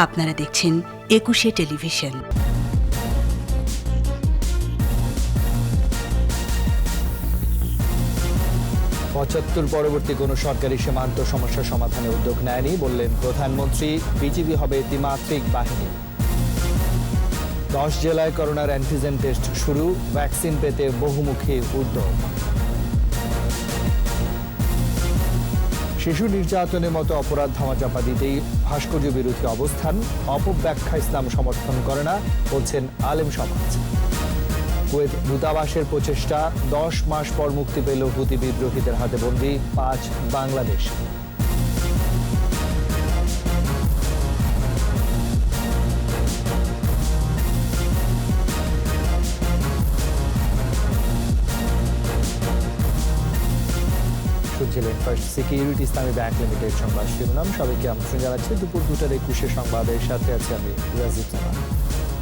আপনারা দেখছেন একুশে টেলিভিশন। ৭৫ পরবর্তী কোনো সরকারি সীমান্ত সমস্যা সমাধানে উদ্যোগ নেয়নি বললেন প্রধানমন্ত্রী। বিজিবি হবে ত্রিমাত্রিক বাহিনী। 10 জেলায় করোনার অ্যান্টিজেন টেস্ট শুরু, ভ্যাকসিন পেতে বহুমুখী উদ্যোগ। শিশু নির্যাতনের মতো অপরাধ ধামাচাপা দিতেই ভাস্কর্য বিরোধী অবস্থান, অপব্যাখ্যা ইসলাম সমর্থন করে না বলছেন আলেম সমাজ। কুয়েত দূতাবাসের প্রচেষ্টা, 10 মাস পর মুক্তি পেল হুতি বিদ্রোহীদের হাতে বন্দী 5 বাংলাদেশি। শুনছিলেন ফার্স্ট সিকিউরিটি ইসলামী ব্যাংক লিমিটেড সংবাদ শিরোনাম। সবাইকে আমন্ত্রণ জানাচ্ছি দুপুর 2টার 21 সংবাদের সাথে আছি আমি রাজীব জামান।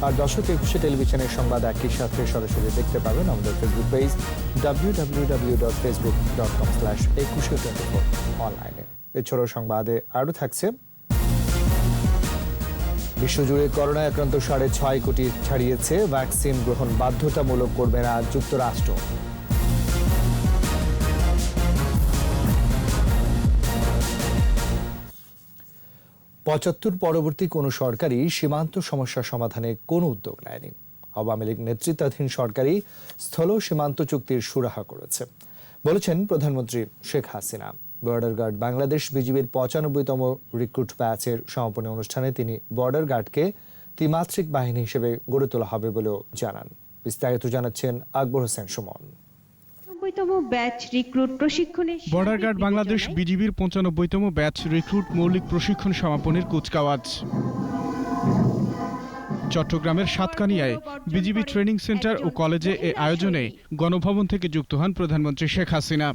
আর দর্শক, একুশে টেলিভিশনের সংবাদ একই সাথে সরাসরি দেখতে পাবেন আমাদের ফেসবুক পেজ www.facebook.com/2124 অনলাইনে। এছাড়াও সংবাদে আরও থাকছে, বিশ্বজুড়ে করোনায় আক্রান্ত 6.5 কোটি ছাড়িয়েছে, ভ্যাকসিন গ্রহণ বাধ্যতামূলক করবে না যুক্তরাষ্ট্র। পরবর্তী কোনো সরকারি সীমান্ত সমস্যা সমাধানে কোনো উদ্যোগ নেয়নি। আওয়ামী লীগ নেতৃত্বাধীন সরকারি স্থল সীমান্ত চুক্তির সুরাহা করেছে বলেছেন প্রধানমন্ত্রী শেখ হাসিনা। বর্ডার গার্ড বাংলাদেশ বিজিবির 95তম রিক্রুট ব্যাচের সমাপনী অনুষ্ঠানে তিনি বর্ডার গার্ডকে ত্রিমাত্রিক বাহিনী হিসেবে গড়ে তোলা হবে বলেও জানান। বিস্তারিত জানাচ্ছেন আকবর হোসেন সুমন। বর্ডার গার্ড বাংলাদেশ বিজিবির 95তম ব্যাচ রিক্রুট মৌলিক প্রশিক্ষণ সমাপনীর কুচকাওয়াজ। চট্টগ্রামের সাতকানিয়ায় বিজিবি ট্রেনিং সেন্টার ও কলেজে এ আয়োজনে গণভবন থেকে যুক্ত হন প্রধানমন্ত্রী শেখ হাসিনা।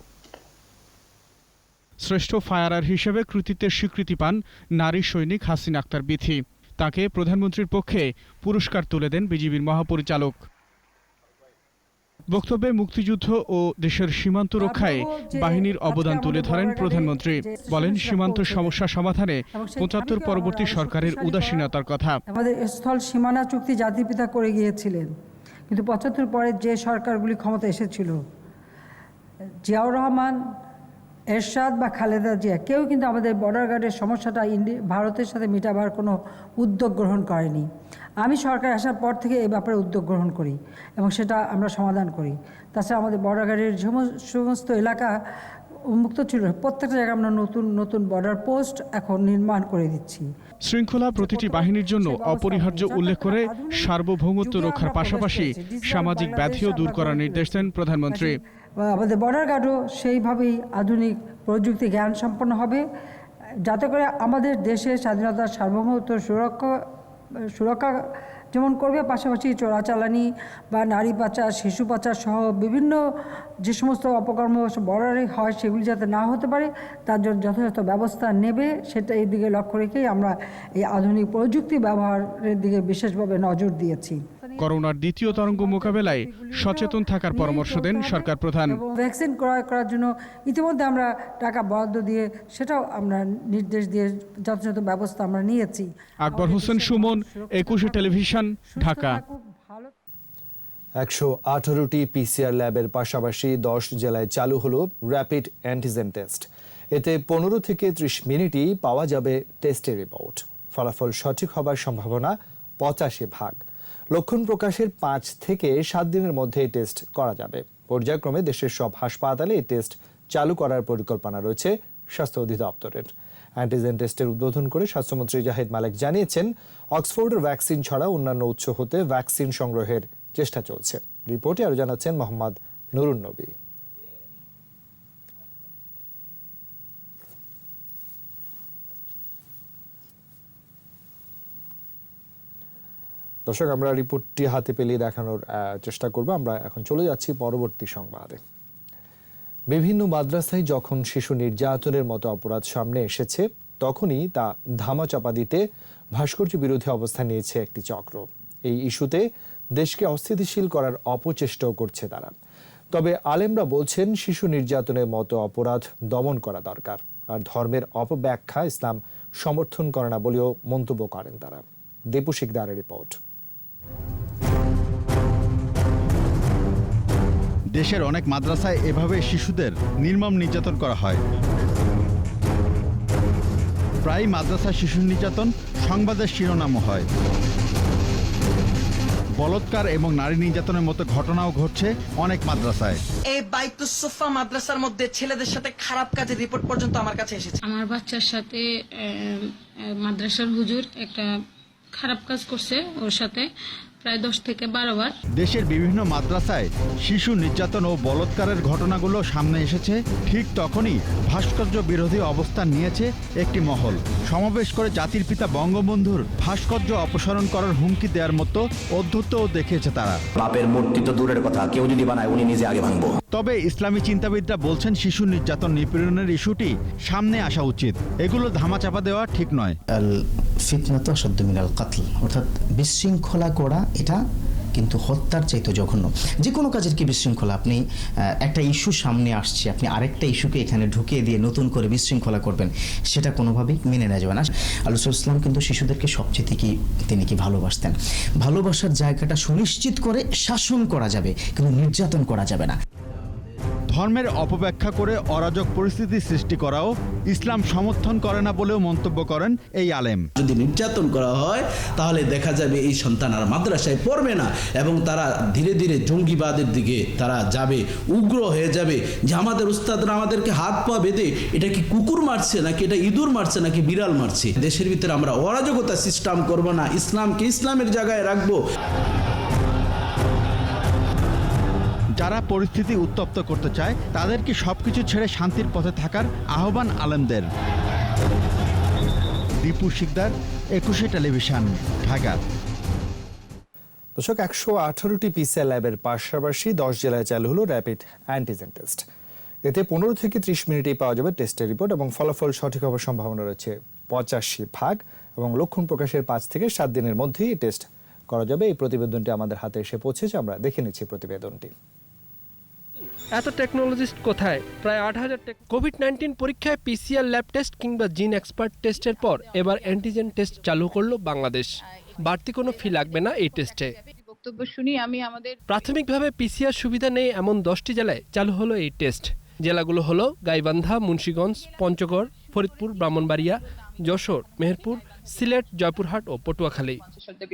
শ্রেষ্ঠ ফায়ারার হিসেবে কৃতিত্বের স্বীকৃতি পান নারী সৈনিক হাসিনা আক্তার বিথি। তাকে প্রধানমন্ত্রীর পক্ষে পুরস্কার তুলে দেন বিজিবির মহাপরিচালক। বক্তব্যে মুক্তিযুদ্ধ ও দেশের সীমান্ত রক্ষায় বাহিনীর অবদান তুলে ধরেন প্রধানমন্ত্রী। বলেন, সীমান্ত সমস্যা সমাধানে 75 পরবর্তী সরকারের উদাসীনতার কথা। আমাদের স্থল সীমানা চুক্তি জাতির পিতা করে গিয়েছিলেন, কিন্তু 75 পরে যে সরকারগুলি ক্ষমতা এসেছিল, জিয়াউর রহমান, এরশাদ বা খালেদা জিয়া, কেউ কিন্তু আমাদের বর্ডার গার্ডের সমস্যাটা ভারতের সাথে মেটাবার কোনো উদ্যোগ গ্রহণ করেনি। আমি সরকার আসার পর থেকে এই ব্যাপারে উদ্যোগ গ্রহণ করি এবং সেটা আমরা সমাধান করি। তাছাড়া আমাদের বর্ডার গার্ডের সমস্ত এলাকা উন্মুক্ত ছিল, প্রত্যেকটা জায়গায় আমরা নতুন নতুন বর্ডার পোস্ট এখন নির্মাণ করে দিচ্ছি। শৃঙ্খলা প্রতিটি বাহিনীর জন্য অপরিহার্য উল্লেখ করে সার্বভৌমত্ব রক্ষার পাশাপাশি সামাজিক ব্যাধিও দূর করার নির্দেশ দেন প্রধানমন্ত্রী। আমাদের বর্ডার গার্ডও সেইভাবেই আধুনিক প্রযুক্তি জ্ঞান সম্পন্ন হবে, যাতে করে আমাদের দেশের স্বাধীনতার সার্বভৌমত্ব সুরক্ষা যেমন করবে, পাশাপাশি চোরাচালানি বা নারী পাচার, শিশু পাচার সহ বিভিন্ন যে সমস্ত অপকর্ম বর্ডারে হয় সেগুলি যাতে না হতে পারে তার জন্য যথাযথ ব্যবস্থা নেবে। সেটা এই দিকে লক্ষ্য রেখেই আমরা এই আধুনিক প্রযুক্তি ব্যবহারের দিকে বিশেষভাবে নজর দিয়েছি। করোনার দ্বিতীয় তরঙ্গ মোকাবেলায় সচেতন থাকার পরামর্শ দেন সরকার প্রধান। ভ্যাকসিন ক্রয় করার জন্য ইতিমধ্যে আমরা টাকা বরাদ্দ দিয়ে সেটাও আমরা নির্দেশ দিয়ে যথাযথ ব্যবস্থা আমরা নিয়েছি। আকবর হোসেন সুমন, একুশে টেলিভিশন, ঢাকা। 118টি পিসিআর ল্যাবের পাশাপাশি 10 জেলায় চালু হলো র্যাপিড অ্যান্টিজেন টেস্ট। এতে 15 থেকে 30 মিনিটই পাওয়া যাবে টেস্টের রিপোর্ট। ফলাফল সঠিক হবার সম্ভাবনা 85%। লক্ষণ প্রকাশের 5 থেকে 7 দিনের মধ্যে এই টেস্ট করা যাবে। পর্যায়ক্রমে দেশের সব হাসপাতালে এই টেস্ট চালু করার পরিকল্পনা রয়েছে স্বাস্থ্য অধিদপ্তরের। অ্যান্টিজেন টেস্টের উদ্বোধন করে স্বাস্থ্যমন্ত্রী জাহিদ মালেক জানিয়েছেন, অক্সফোর্ডের ভ্যাকসিন ছাড়া অন্যান্য উৎস হতে ভ্যাকসিন সংগ্রহের চেষ্টা চলছে। রিপোর্টে আরও জানাচ্ছেন মোহাম্মদ নুরুন নবী। দর্শক, আমরা রিপোর্টটি হাতে পেলে দেখানোর চেষ্টা করব। আমরা এখন চলে যাচ্ছি পরবর্তী সংবাদে। বিভিন্ন মাদ্রাসায় যখন শিশু নির্যাতনের মতো অপরাধ সামনে এসেছে, তখনই তা ধামাচাপা দিতে ভাস্কর্য বিরোধী অবস্থান নিয়েছে একটি চক্র। এই ইস্যুতে দেশকে অস্থিতিশীল করার অপচেষ্টাও করছে তারা। তবে আলেমরা বলছেন, শিশু নির্যাতনের মতো অপরাধ দমন করা দরকার, আর ধর্মের অপব্যাখ্যা ইসলাম সমর্থন করে না বলেও মন্তব্য করেন তারা। দীপু শিকদারের রিপোর্ট। দেশের অনেক মাদ্রাসায় এভাবে শিশুদের নির্মম নির্যাতন করা হয়। প্রায় মাদ্রাসা শিশু নির্যাতন সংবাদের শিরোনামও হয়। বলৎকার এবং নারী নির্যাতনের মতো ঘটনাও ঘটছে অনেক মাদ্রাসায়। এই বাইতুস সুফা মাদ্রাসার মধ্যে ছেলেদের সাথে খারাপ কাজের রিপোর্ট পর্যন্ত আমার কাছে এসেছে। আমার বাচ্চার সাথে মাদ্রাসার হুজুর একটা খারাপ কাজ করছে, ওর সাথে প্রায় 10 থেকে 12 বার। দেশের বিভিন্ন মাদ্রাসায় শিশু নির্যাতন ও বলৎকারের ঘটনাগুলো সামনে এসেছে ঠিক তখনই ভাস্কর্য বিরোধী অবস্থান নিয়েছে একটি মহল। সমাবেশ করে জাতির পিতা বঙ্গবন্ধুর ভাস্কর্য অপসারণ করার হুমকি দেওয়ার মতো অধ্যত্তও দেখিয়েছে তারা। বাপের মূর্তি তো দূরের কথা, কেউ যদি বানায় উনি নিজে আগে ভাঙবো। তবে ইসলামী চিন্তাবিদরা বলছেন শিশু নির্যাতন নিপীড়নের ইস্যুটি সামনে আসা উচিত, এগুলো ধামাচাপা দেওয়া ঠিক নয়। ফিতনাতু আশাদ্দু মিনাল কাতল, অর্থাৎ বিশৃঙ্খলা করা এটা কিন্তু হত্যার চাইতে জঘন্য। যে কোনো কাজের কি বিশৃঙ্খলা, আপনি একটা ইস্যু সামনে আসছে, আপনি আরেকটা ইস্যুকে এখানে ঢুকিয়ে দিয়ে নতুন করে বিশৃঙ্খলা করবেন, সেটা কোনোভাবেই মেনে নেওয়া যাবে না। আল্লাহ ইসলাম কিন্তু শিশুদেরকে সবচেয়ে তিনি কি ভালোবাসতেন। ভালোবাসার জায়গাটা সুনিশ্চিত করে শাসন করা যাবে, কিন্তু নির্যাতন করা যাবে না। ধর্মের অপব্যাখ্যা করে অরাজক পরিস্থিতি সৃষ্টি করাও ইসলাম সমর্থন করে না বলেও মন্তব্য করেন এই আলেম। যদি নির্যাতন করা হয় তাহলে দেখা যাবে এই সন্তান আর মাদ্রাসায় পড়বে না এবং তারা ধীরে ধীরে জঙ্গিবাদের দিকে তারা যাবে, উগ্র হয়ে যাবে যে আমাদের উস্তাদরা আমাদেরকে হাত পা বেঁধে এটা কি কুকুর মারছে নাকি এটা ইঁদুর মারছে নাকি বিড়াল মারছে। দেশের ভিতরে আমরা অরাজকতা সিস্টেম করব না, ইসলামকে ইসলামের জায়গায় রাখবো। যারা পরিস্থিতি উত্তপ্ত করতে চায় তাদেরকে সবকিছু ছেড়ে শান্তির পথে থাকার আহ্বান আলেমদের। দীপু শিকদার, 21 টেলিভিশন, ঢাকা। দর্শক, 118টি পিসিআর ল্যাবের পাশাপাশি 10 জেলায় চালু হলো র্যাপিড অ্যান্টিজেন টেস্ট। এতে 15 থেকে 30 মিনিটেই পাওয়া যাবে টেস্টের রিপোর্ট এবং ফলাফল সঠিক হওয়ার সম্ভাবনা রয়েছে 85% এবং লক্ষণ প্রকাশের 5 থেকে 7 দিনের মধ্যেই টেস্ট করা যাবে। এই প্রতিবেদনটি আমাদের হাতে এসে পৌঁছেছে, আমরা দেখে নিচ্ছি প্রতিবেদনটি। এত টেকনোলজিস্ট কোথায়? প্রায় 8000 কোভিড-19 পরীক্ষায় পিসিআর ল্যাব টেস্ট কিংবা জিন এক্সপার্ট টেস্টের পর এবার অ্যান্টিজেন টেস্ট চালু করলো বাংলাদেশ। বাড়তি কোনো ফি লাগবে না এই টেস্টে। বক্তব্য শুনি আমি আমাদের প্রাথমিকভাবে পিসিআর সুবিধা নেই এমন 10টি জেলায় চালু হলো এই টেস্ট। জেলাগুলো হলো গাইবান্ধা, মুন্সিগঞ্জ, পঞ্চগড়, ফরিদপুর, ব্রাহ্মণবাড়িয়া, যশোর, মেহেরপুর, সিলেট, জয়পুরহাট ও পটুয়াখালী।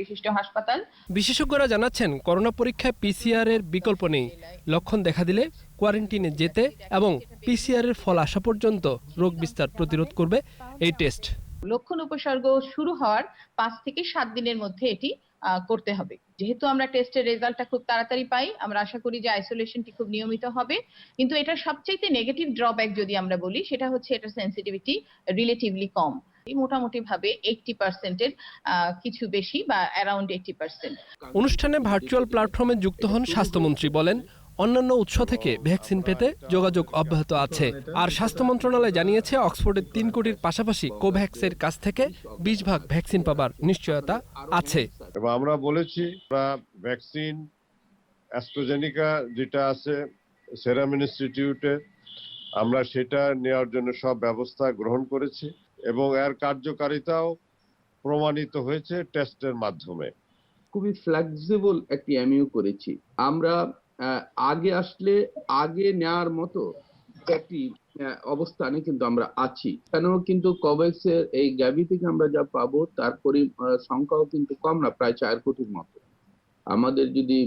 বিশিষ্ট হাসপাতাল। বিশেষজ্ঞরা জানাচ্ছেন করোনা পরীক্ষায় পিসিআর এর বিকল্প নেই। লক্ষণ দেখা দিলে কোয়ারেন্টিনে যেতে এবং পিসিআর এর ফল আসা পর্যন্ত রোগ বিস্তার প্রতিরোধ করবে এই টেস্ট। লক্ষণ উপসর্গ শুরু হওয়ার 5 থেকে 7 দিনের মধ্যে এটি করতে হবে। যেহেতু আমরা টেস্টের রেজাল্টটা খুব তাড়াতাড়ি পাই, আমরা আশা করি যে আইসোলেশনটি খুব নিয়মিত হবে। কিন্তু এটার সবচাইতে নেগেটিভ ড্রব্যাক যদি আমরা বলি সেটা হচ্ছে এটার সেন্সিটিভিটি রিলেটিভলি কম। মোটামুটি ভাবে 80% এর কিছু বেশি বা অ্যারাউন্ড 80%। অনুষ্ঠানে ভার্চুয়াল প্ল্যাটফর্মে যুক্ত হন স্বাস্থ্যমন্ত্রী। বলেন, অন্যান্য উৎস থেকে ভ্যাকসিন পেতে যোগাযোগ অব্যাহত আছে। আর স্বাস্থ্য মন্ত্রণালয় জানিয়েছে অক্সফোর্ডের 3 কোটির পাশাপাশি কোভ্যাক্সের কাছ থেকে 20 ভাগ ভ্যাকসিন পাবার নিশ্চয়তা আছে। এবং আমরা বলেছি ভ্যাকসিন অ্যাস্ট্রাজেনিকা যেটা আছে সেরাম ইনস্টিটিউটে, আমরা সেটা নেওয়ার জন্য সব ব্যবস্থা গ্রহণ করেছি এবং এর কার্যকারিতাও প্রমাণিত হয়েছে টেস্টের মাধ্যমে। খুবই ফ্লেক্সিবল একটি এমইউ করেছি আমরা। আগে আসলে আগে নেওয়ার মতো একটি অবস্থানে কিন্তু আমরা আছি। কেন কিন্তু কোভ্যাক্সের এই গ্যাভি থেকে আমরা যা পাবো তার সংখ্যাও কিন্তু কম না, প্রায় 4 কোটির মতো। আমাদের যদি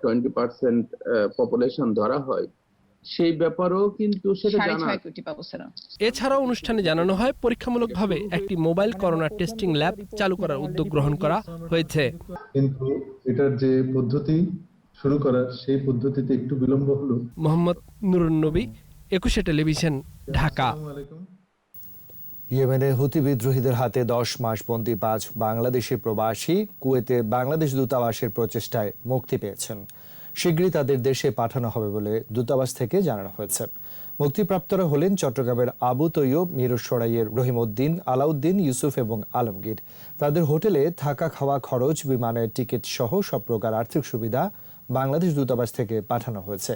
20% পপুলেশন ধরা হয় সেই ব্যাপারেও কিন্তু সেটা জানা। এছাড়াও অনুষ্ঠানে জানানো হয় পরীক্ষামূলকভাবে একটি মোবাইল করোনা টেস্টিং ল্যাব চালু করার উদ্যোগ গ্রহণ করা হয়েছে। কিন্তু এটার যে পদ্ধতি শুরু করার সেই পদ্ধতিতে একটু বিলম্ব হলো। মোহাম্মদ নুরুন নবী, 21 টেলিভিশন, ঢাকা। ইয়েমেনে হুতি বিদ্রোহীদের হাতে 10 মাস বন্দী 5 বাংলাদেশি প্রবাসী কুয়েতে বাংলাদেশ দূতাবাসের প্রচেষ্টায় মুক্তি পেয়েছেন। শীঘ্রই তাদের দেশে পাঠানো হবে বলে দূতাবাস থেকে জানানো হয়েছে। মুক্তিপ্রাপ্তরা হলেন চট্টগ্রামের আবু তৈয়ব, মিরসরাইয়ের রহিমউদ্দিন, আলাউদ্দিন, ইউসুফ এবং আলমগীর। তাদের হোটেলে থাকা খাওয়া খরচ, বিমানের টিকিট সহ সব প্রকার আর্থিক সুবিধা বাংলাদেশ দূতাবাস থেকে পাঠানো হয়েছে।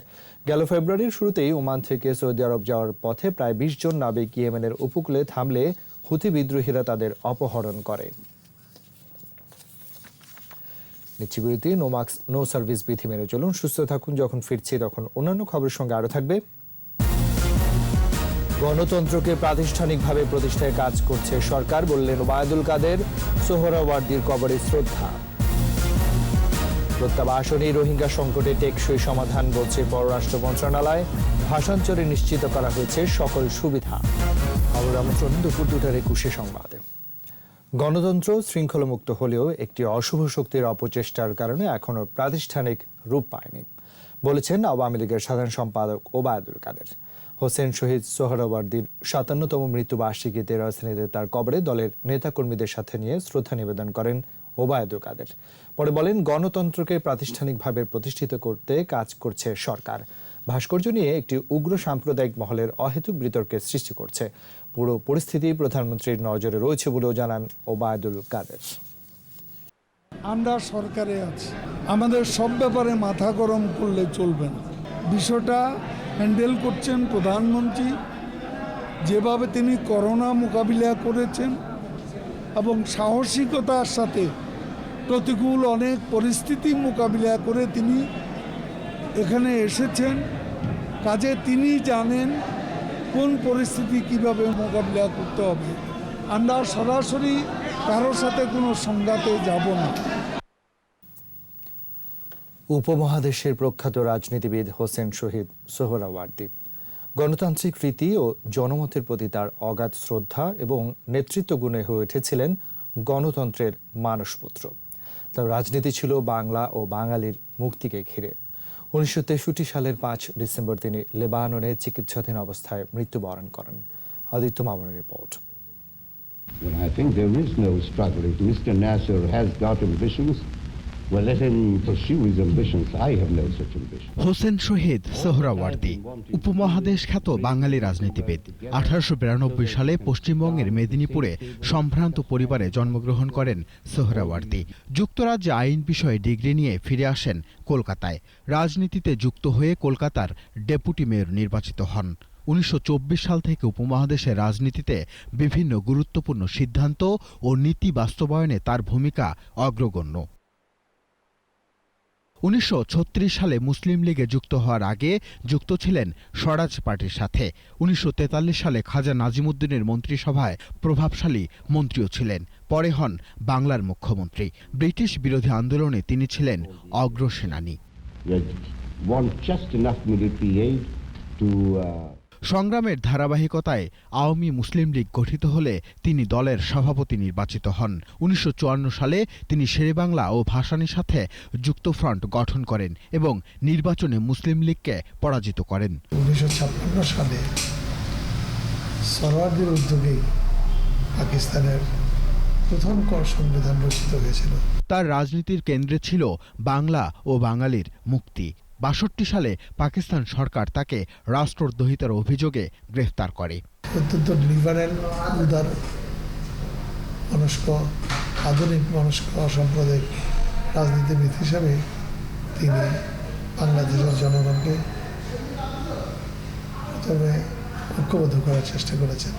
গেল ফেব্রুয়ারির শুরুতেই ওমান থেকে সৌদি আরব যাওয়ার পথে প্রায় 20 জন নাবিক ইয়েমেনের উপকূলে থামলে হুথি বিদ্রোহীরা তাদের অপহরণ করে। নিচ্ছি বিরতি। নো মাস্ক নো সার্ভিস বিধি মেনে চলুন, সুস্থ থাকুন। যখন ফিরছি তখন অন্যান্য খবরের সঙ্গে আরো থাকবে। গণতন্ত্রকে প্রাতিষ্ঠানিকভাবে প্রতিষ্ঠায় কাজ করছে সরকার, বললেন ওবায়দুল কাদের। সোহরাওয়ার্দীর কবরে শ্রদ্ধা। প্রত্যাবাসনে রোহিঙ্গা সংকটে টেকসই সমাধান বলছে পররাষ্ট্র মন্ত্রণালয়। ভাষান্তরে নিশ্চিত করা হয়েছে সকল সুবিধা। খবর আমন্ত্রণ দুপুর 2:21 সংবাদে। গণতন্ত্র শৃঙ্খলামুক্ত হলেও একটি অশুভ শক্তির অপচেষ্টার কারণে এখনো প্রাতিষ্ঠানিক রূপ পায়নি, বলেছেন আওয়ামী লীগের সাধারণ সম্পাদক ওবায়দুল কাদের। হোসেন শহীদ সোহরাওয়ার্দীর 57তম মৃত্যুবার্ষিকীতে রাজধানীতে তার কবরে দলের নেতাকর্মীদের সাথে নিয়ে শ্রদ্ধা নিবেদন করেন ওবায়দুল কাদের। পরে বলেন, গণতন্ত্রকে প্রাতিষ্ঠানিকভাবে প্রতিষ্ঠিত করতে কাজ করছে সরকার। ভাস্কর্য নিয়ে একটি উগ্র সাম্প্রদায়িক মহলের অহেতুক বিতর্কের সৃষ্টি করছে। পুরো পরিস্থিতি প্রধানমন্ত্রীর নজরে রয়েছে বলেও জানান ওবায়দুল কাদের। আমরা সরকারে আছি, আমাদের সব ব্যাপারে মাথা গরম করলে চলবে না। বিষয়টা হ্যান্ডেল করছেন প্রধানমন্ত্রী, যেভাবে তিনি করোনা মোকাবিলা করেছেন এবং সাহসিকতার সাথে প্রতিকূল অনেক পরিস্থিতি মোকাবিলা করে তিনি এখানে এসেছেন। কাজে তিনি জানেন কোন পরিস্থিতি কিভাবে মোকাবিলা করতে হবে। আমরা সরাসরি কারোর সাথে কোনো সংঘাতে যাব না। উপমহাদেশের প্রখ্যাত রাজনীতিবিদ হোসেন শহীদ সোহরাওয়ার্দী গণতান্ত্রিক রীতি ও জনমতের প্রতি তার অগাধ শ্রদ্ধা এবং নেতৃত্ব গুণে হয়ে উঠেছিলেন গণতন্ত্রের মানসপুত্র। তার রাজনীতি ছিল বাংলা ও বাঙালির মুক্তিকে ঘিরে। 1963 সালের 5 ডিসেম্বর তিনি লেবাননে চিকিৎসাধীন অবস্থায় মৃত্যুবরণ করেন। আদিত্য মামুনের report. Well, I think there is no struggle. If Mr. Nasser has got ambitions, well, let him pursue his ambitions. I have no such ambition. Hossain Shaheed Suhrawardy উপমহাদেশ খ্যাত বাঙালি রাজনীতিবিদ। 1892 সালে পশ্চিমবঙ্গের মেদিনীপুরে সম্ভ্রান্ত পরিবারে জন্মগ্রহণ করেন সোহরাওয়ার্দী। যুক্তরাজ্যে আইন বিষয়ে ডিগ্রি নিয়ে ফিরে আসেন কলকাতায়। রাজনীতিতে যুক্ত হয়ে কলকাতার ডেপুটি মেয়র নির্বাচিত হন। 1924 সাল থেকে উপমহাদেশের রাজনীতিতে বিভিন্ন গুরুত্বপূর্ণ সিদ্ধান্ত ও নীতি বাস্তবায়নে তার ভূমিকা অগ্রগণ্য। 1936 সালে মুসলিম লীগে যুক্ত হওয়ার আগে যুক্ত ছিলেন স্বরাজ পার্টির সাথে। 1943 সালে খাজা নাজিমুদ্দিনের মন্ত্রিসভায় প্রভাবশালী মন্ত্রীও ছিলেন। পরে হন বাংলার মুখ্যমন্ত্রী। ব্রিটিশ বিরোধী আন্দোলনে তিনি ছিলেন অগ্রসেনানী। সংগ্রামের ধারাবাহিকতায় আওয়ামী মুসলিম লীগ গঠিত হলে তিনি দলের সভাপতি নির্বাচিত হন। 1954 সালে তিনি শেরেবাংলা ও ভাসানীর সাথে যুক্তফ্রন্ট গঠন করেন এবং নির্বাচনে মুসলিম লীগকে পরাজিত করেন। 1956 সালে সরওয়ার্দীর উদ্যোগে পাকিস্তানের প্রথম সংবিধান রচিত হয়েছিল। তার রাজনীতির কেন্দ্রে ছিল বাংলা ও বাঙালির মুক্তি। 62 সালে পাকিস্তান সরকার তাকে রাষ্ট্রদ্রোহিতার অভিযোগে গ্রেফতার করে। অত্যন্ত লিবারেল, উদার মনস্ক, আধুনিক মনস্ক অসাম্প্রদায়িক রাজনীতিবিদ হিসাবে তিনি বাংলাদেশের জনগণকে প্রথমে ঐক্যবদ্ধ করার চেষ্টা করেছেন।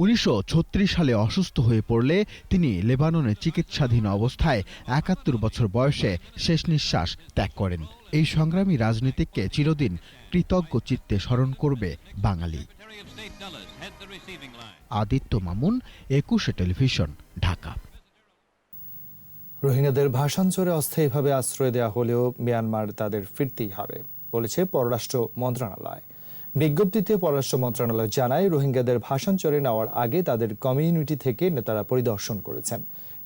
1936 সালে অসুস্থ হয়ে পড়লে তিনি লেবাননে চিকিৎসাধীন অবস্থায় 71 বছর বয়সে শেষ নিঃশ্বাস ত্যাগ করেন। এই সংগ্রামী রাজনীতিককে চিরদিন কৃতজ্ঞ চিত্তে স্মরণ করবে বাঙালি। আদিত্য মামুন, 21 টেলিভিশন, ঢাকা। রোহিঙ্গাদের ভাষান্তরে অস্থায়ীভাবে আশ্রয় দেওয়া হলেও মিয়ানমার তাদের ফিরতেই হবে, বলেছে পররাষ্ট্র মন্ত্রণালয়। বিজ্ঞপ্তিতে পররাষ্ট্র মন্ত্রণালয় জানায়, রোহিঙ্গাদের ভাষান্তরে নেওয়ার আগে তাদের কমিউনিটি থেকে নেতারা পরিদর্শন করেছেন।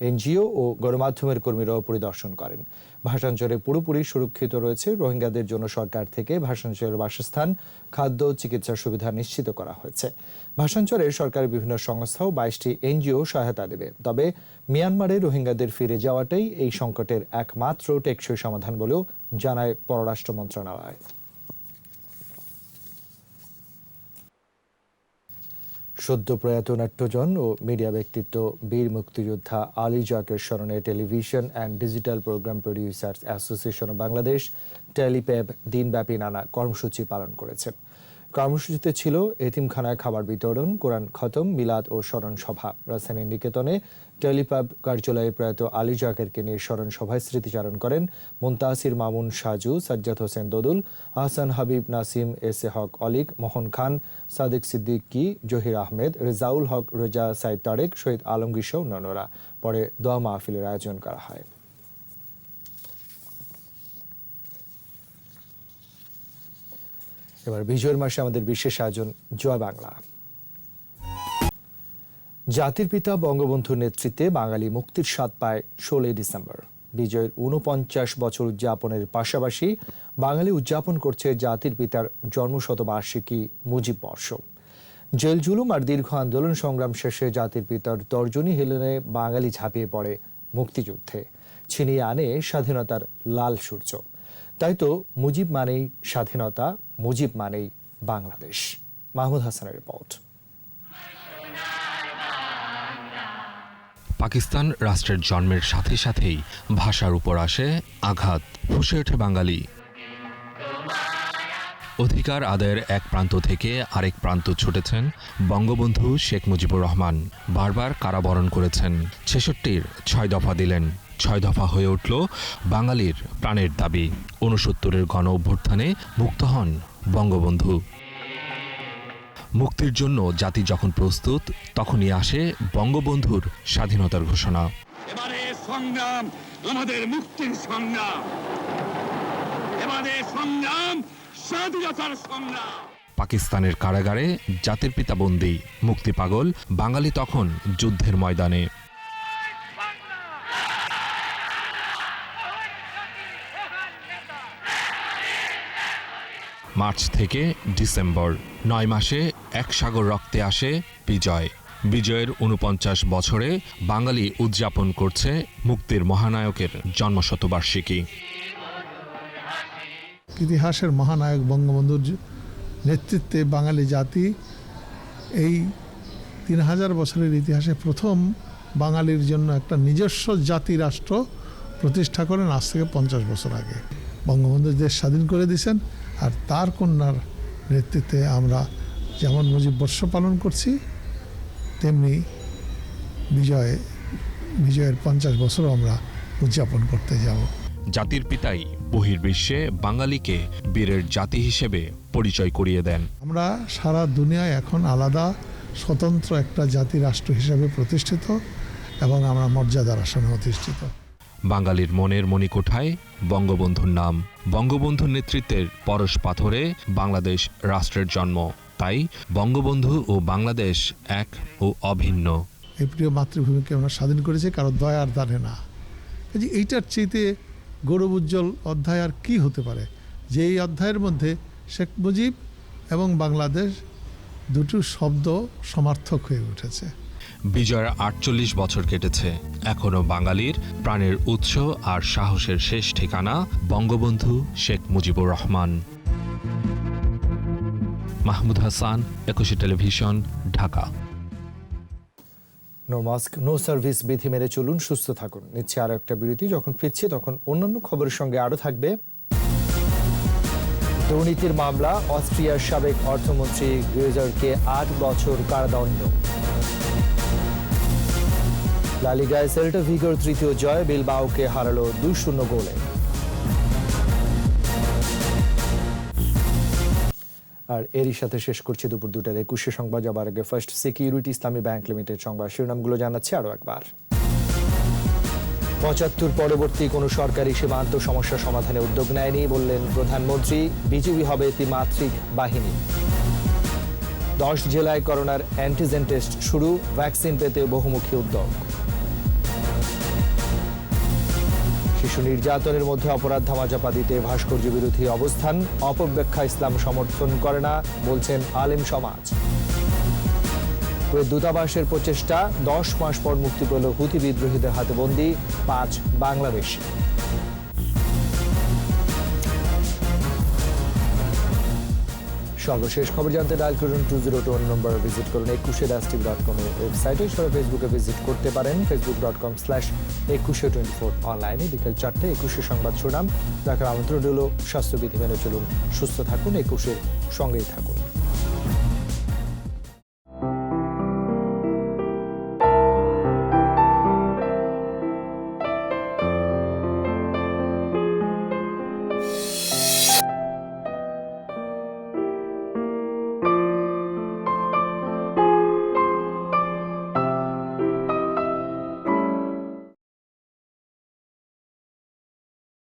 এনজিও ও গণমাধ্যমের কর্মীরাও পরিদর্শন করেন। ভাষান্তরে পুরোপুরি সুরক্ষিত রয়েছে। রোহিঙ্গাদের জন্য সরকার থেকে ভাষান্তরের বাসস্থান, খাদ্য, চিকিৎসা সুবিধা নিশ্চিত করা হয়েছে। ভাষান্তরে সরকারের বিভিন্ন সংস্থা ও 22টি এনজিও সহায়তা দেবে। তবে মিয়ানমারে রোহিঙ্গাদের ফিরে যাওয়াটাই এই সংকটের একমাত্র টেকসই সমাধান বলেও জানায় পররাষ্ট্র মন্ত্রণালয়। সদ্য প্রয়াত নাট্যজন ও মিডিয়া ব্যক্তিত্ব বীর মুক্তিযোদ্ধা আলী জাকের স্মরণে television and digital program producers association of Bangladesh Telepab দিনব্যাপী নানা কর্মসূচি পালন করেছে। কর্মসূচিতে ছিল এতিমখানায় খাবার বিতরণ, কোরআন খতম, মিলাদ ও স্মরণ সভা। রাজধানীর নিকেতনে টেলিপাব কার্যালয়ে প্রয়াত আলী জাকেরকে নিয়ে স্মরণ সভায় স্মৃতিচারণ করেন মুনতাসির মামুন সাজু, সাজ্জাদ হোসেন দোদুল, আহসান হাবিব, নাসিম, এস এ হক অলিক, মোহন খান, সাদিক সিদ্দিকী, জহির আহমেদ, রেজাউল হক, রেজা, সাইদ তারেক, শহীদ আলমগীর সহ অন্যান্যরা। পরে দোয়া মাহফিলের আয়োজন করা হয়। এবার বিজয়ের মাসে আমাদের বিশেষ আয়োজন জয় বাংলা। জাতির পিতা বঙ্গবন্ধুর নেতৃত্বে বাঙালি মুক্তির স্বাদ পায় 16 ডিসেম্বর। বিজয়ের 49 বছর উদযাপনের পাশাপাশি বাঙালি উদযাপন করছে জাতির পিতার জন্মশতবার্ষিকী মুজিব বর্ষ। জেল জুলুম আর দীর্ঘ আন্দোলন সংগ্রাম শেষে জাতির পিতার তর্জনী হেলনে বাঙালি ঝাঁপিয়ে পড়ে মুক্তিযুদ্ধে, ছিনিয়ে আনে স্বাধীনতার লাল সূর্য। তাই তো মুজিব মানেই স্বাধীনতা, মুজিব মানেই বাংলাদেশ। মাহমুদ হাসানের রিপোর্ট। পাকিস্তান রাষ্ট্রের জন্মের সাথে সাথেই ভাষার উপর আসে আঘাত, ফুঁসে ওঠে বাঙালি। অধিকার আদায়ের এক প্রান্ত থেকে আরেক প্রান্ত ছুটেছেন বঙ্গবন্ধু শেখ মুজিবুর রহমান। বারবার কারাবরণ করেছেন, 66-র 6 দফা দিলেন। 6 দফা হয়ে উঠল বাঙালির প্রাণের দাবি। 69-এর গণ অভ্যুত্থানে মুক্ত হন বঙ্গবন্ধু। মুক্তির জন্য জাতি যখন প্রস্তুত, তখনই আসে বঙ্গবন্ধুর স্বাধীনতার ঘোষণা। এবারে সংগ্রাম আমাদের মুক্তির সংগ্রাম, এবারে সংগ্রাম স্বাধীনতার সংগ্রাম। পাকিস্তানের কারাগারে জাতির পিতা বন্দী, মুক্তি পাগল বাঙালি তখন যুদ্ধের ময়দানে। মার্চ থেকে ডিসেম্বর, 9 মাসে এক সাগর রক্তে আসে বিজয়। বিজয়ের 49 বছরে বাঙালি উদযাপন করছে মুক্তির মহানায়কের জন্মশতবার্ষিকী। ইতিহাসের মহানায়ক বঙ্গবন্ধুর নেতৃত্বে বাঙালি জাতি এই 3000 বছরের ইতিহাসে প্রথম বাঙালির জন্য একটা নিজস্ব জাতি রাষ্ট্র প্রতিষ্ঠা করেন আজ থেকে 50 বছর আগে। বঙ্গবন্ধু দেশ স্বাধীন করে দিয়েছেন, আর তার কন্যার নেতৃত্বে আমরা যেমন মুজিব বর্ষ পালন করছি, তেমনি বিজয়ের 50 বছরও আমরা উদযাপন করতে যাব। জাতির পিতাই বহির্বিশ্বে বাঙালিকে বীরের জাতি হিসেবে পরিচয় করিয়ে দেন। আমরা সারা দুনিয়ায় এখন আলাদা স্বতন্ত্র একটা জাতি রাষ্ট্র হিসেবে প্রতিষ্ঠিত এবং আমরা মর্যাদার আসনে অধিষ্ঠিত। বাঙালির মনের মণিকোঠায় বঙ্গবন্ধুর নাম। বঙ্গবন্ধুর নেতৃত্বের পরশ পাথরে বাংলাদেশ রাষ্ট্রের জন্ম। তাই বঙ্গবন্ধু ও বাংলাদেশ এক ও অভিন্ন। এই প্রিয় মাতৃভূমিকে আমরা স্বাধীন করেছি কারো দয়ার দানে না। এইটার চেয়ে গৌরব উজ্জ্বল অধ্যায় আর কি হতে পারে, যে এই অধ্যায়ের মধ্যে শেখ মুজিব এবং বাংলাদেশ দুটো শব্দ সমার্থক হয়ে উঠেছে। বিজয়ের 48 বছর কেটেছে, এখনো বাঙালির প্রাণের উৎস আর সাহসের শেষ ঠিকানা Bangabandhu Sheikh Mujibur Rahman. Mahmud Hasan, Ekushey television, Dhaka. No mask no service বিধি মেনে চলুন, সুস্থ থাকুন। নিচ্ছে আরো একটা বিরতি। যখন ফিরছি তখন অন্যান্য খবরের সঙ্গে আরো থাকবে দুর্নীতির মামলা, অস্ট্রিয়ার সাবেক অর্থমন্ত্রী গ্রেজারকে 8 বছর কারাদণ্ড। লা লিগায় সেল্টা ভিগোর তৃতীয় জয়, বিলবাওকে হারালো 2-0 গোলে। আর এরই সাথে শেষ করছি দুপুর 2টার 21 সংবাদ। যাবার আগে ফার্স্ট সিকিউরিটি ইসলামী ব্যাংক লিমিটেড সংবাদ শিরোনামগুলো জানাচ্ছি আরো একবার। 75 পরবর্তী কোনো সরকারি সীমান্ত সমস্যা সমাধানে উদ্যোগ নেয়নি, বললেন প্রধানমন্ত্রী। বিজিবি হবে ত্রিমাত্রিক বাহিনী। 10 জেলায় করোনার অ্যান্টিজেন টেস্ট শুরু, ভ্যাকসিন পেতে বহুমুখী উদ্যোগ। শিশু নির্যাতনের মধ্যে অপরাধ ধামাচাপা দিতে ভাস্কর্য বিরোধী অবস্থান, অপব্যাখ্যা ইসলাম সমর্থন করে না, বলছেন আলেম সমাজ। কুয়েত দূতাবাসের প্রচেষ্টা, 10 মাস পর মুক্তি পেল হুতি বিদ্রোহীদের হাতে বন্দী 5 বাংলাদেশি। সর্বশেষ খবর জানতে ডায়াল করুন 2021 নম্বর, ভিজিট করুন ekushe-tv.com ওয়েবসাইটে, সবাই ফেসবুকে ভিজিট করতে পারেন facebook.com/ekushe24 অনলাইনে। বিকেল 4টায় 21 সংবাদ শিরোনাম দেখার আমন্ত্রণ রইল। স্বাস্থ্যবিধি মেনে চলুন, সুস্থ থাকুন, একুশের সঙ্গেই থাকুন।